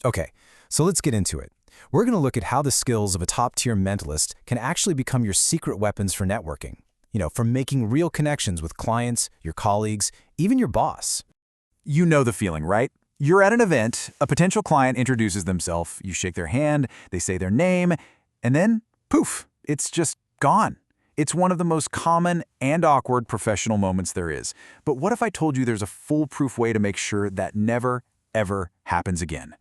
Okay, so let's get into it. We're going to look at how the skills of a top-tier mentalist can actually become your secret weapons for networking. From making real connections with clients, your colleagues, even your boss. You know the feeling, right? You're at an event, a potential client introduces themselves, you shake their hand, they say their name, and then, poof, it's just gone. It's one of the most common and awkward professional moments there is. But what if I told you there's a foolproof way to make sure that never, ever happens again?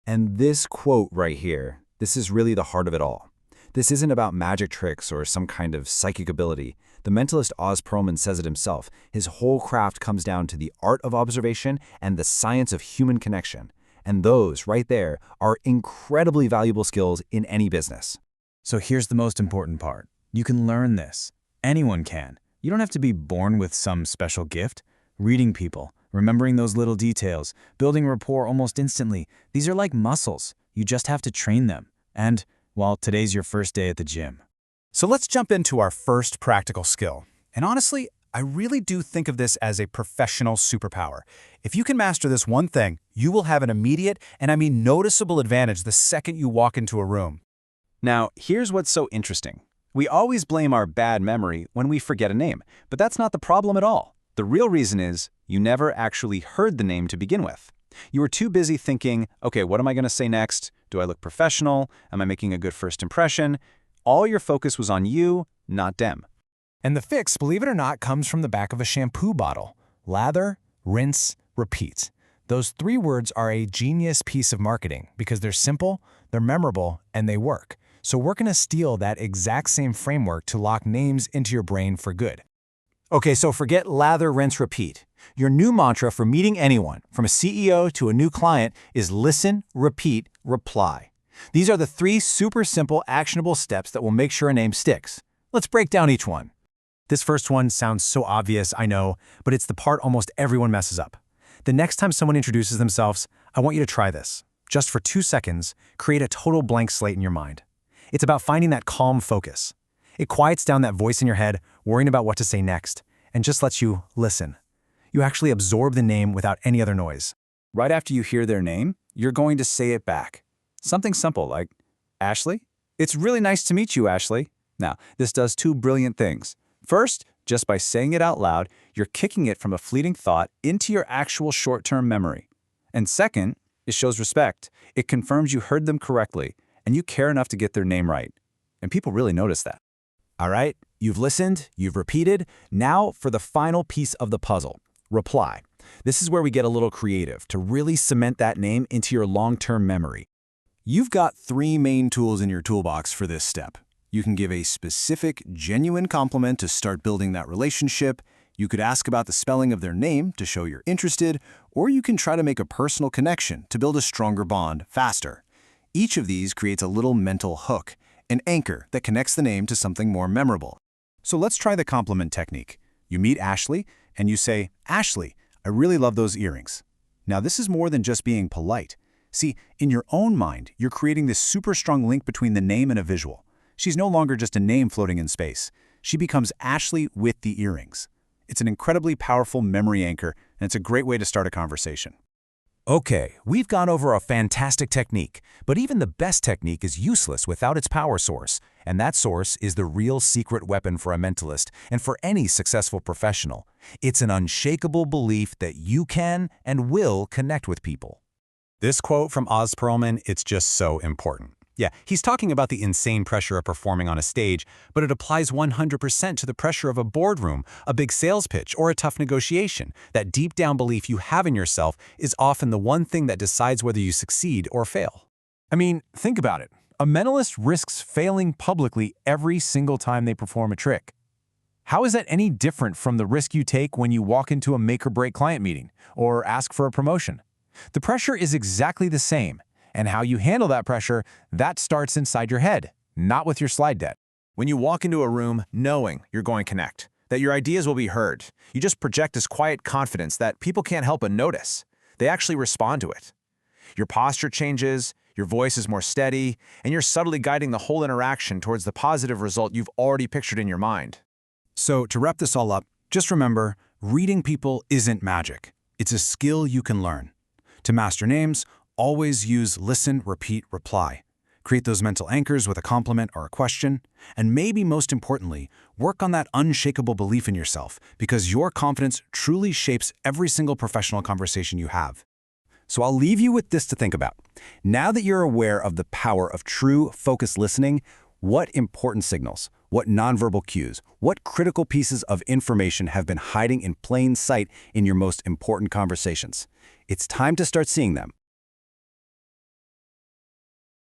And this quote right here, this is really the heart of it all. This isn't about magic tricks or some kind of psychic ability. The mentalist Oz Perlman says it himself. His whole craft comes down to the art of observation and the science of human connection. And those, right there, are incredibly valuable skills in any business. So here's the most important part. You can learn this. Anyone can. You don't have to be born with some special gift. Reading people, remembering those little details, building rapport almost instantly. These are like muscles. You just have to train them. And, well, today's your first day at the gym. So let's jump into our first practical skill. And honestly, I really do think of this as a professional superpower. If you can master this one thing, you will have an immediate, and I mean noticeable advantage the second you walk into a room. Now, here's what's so interesting. We always blame our bad memory when we forget a name, but that's not the problem at all. The real reason is you never actually heard the name to begin with. You were too busy thinking, okay, what am I going to say next? Do I look professional? Am I making a good first impression? All your focus was on you, not them. And the fix, believe it or not, comes from the back of a shampoo bottle. Lather, rinse, repeat. Those 3 words are a genius piece of marketing because they're simple, they're memorable, and they work. So we're going to steal that exact same framework to lock names into your brain for good. Okay, so forget lather, rinse, repeat. Your new mantra for meeting anyone, from a CEO to a new client, is listen, repeat, reply. These are the 3 super simple, actionable steps that will make sure a name sticks. Let's break down each one. This first one sounds so obvious, I know, but it's the part almost everyone messes up. The next time someone introduces themselves, I want you to try this. Just for 2 seconds, create a total blank slate in your mind. It's about finding that calm focus. It quiets down that voice in your head, worrying about what to say next, and just lets you listen. You actually absorb the name without any other noise. Right after you hear their name, you're going to say it back. Something simple like, Ashley? It's really nice to meet you, Ashley. Now, this does 2 brilliant things. First, just by saying it out loud, you're kicking it from a fleeting thought into your actual short-term memory. And second, it shows respect. It confirms you heard them correctly, and you care enough to get their name right. And people really notice that. All right, you've listened, you've repeated. Now for the final piece of the puzzle, reply. This is where we get a little creative to really cement that name into your long-term memory. You've got 3 main tools in your toolbox for this step. You can give a specific, genuine compliment to start building that relationship. You could ask about the spelling of their name to show you're interested, or you can try to make a personal connection to build a stronger bond faster. Each of these creates a little mental hook, an anchor that connects the name to something more memorable. So let's try the compliment technique. You meet Ashley, and you say, Ashley, I really love those earrings. Now this is more than just being polite. See, in your own mind, you're creating this super strong link between the name and a visual. She's no longer just a name floating in space. She becomes Ashley with the earrings. It's an incredibly powerful memory anchor, and it's a great way to start a conversation. Okay, we've gone over a fantastic technique, but even the best technique is useless without its power source, and that source is the real secret weapon for a mentalist and for any successful professional. It's an unshakable belief that you can and will connect with people. This quote from Oz Perlman, it's just so important. Yeah, he's talking about the insane pressure of performing on a stage, but it applies 100% to the pressure of a boardroom, a big sales pitch, or a tough negotiation. That deep down belief you have in yourself is often the one thing that decides whether you succeed or fail. I mean, think about it. A mentalist risks failing publicly every single time they perform a trick. How is that any different from the risk you take when you walk into a make-or-break client meeting or ask for a promotion? The pressure is exactly the same. And how you handle that pressure, that starts inside your head, not with your slide deck. When you walk into a room knowing you're going to connect, that your ideas will be heard, you just project this quiet confidence that people can't help but notice. They actually respond to it. Your posture changes, your voice is more steady, and you're subtly guiding the whole interaction towards the positive result you've already pictured in your mind. So to wrap this all up, just remember, reading people isn't magic. It's a skill you can learn. To master names, Always use listen, repeat, reply. Create those mental anchors with a compliment or a question. And maybe most importantly, work on that unshakable belief in yourself, because your confidence truly shapes every single professional conversation you have. So I'll leave you with this to think about. Now that you're aware of the power of true, focused listening, what important signals, what nonverbal cues, what critical pieces of information have been hiding in plain sight in your most important conversations? It's time to start seeing them.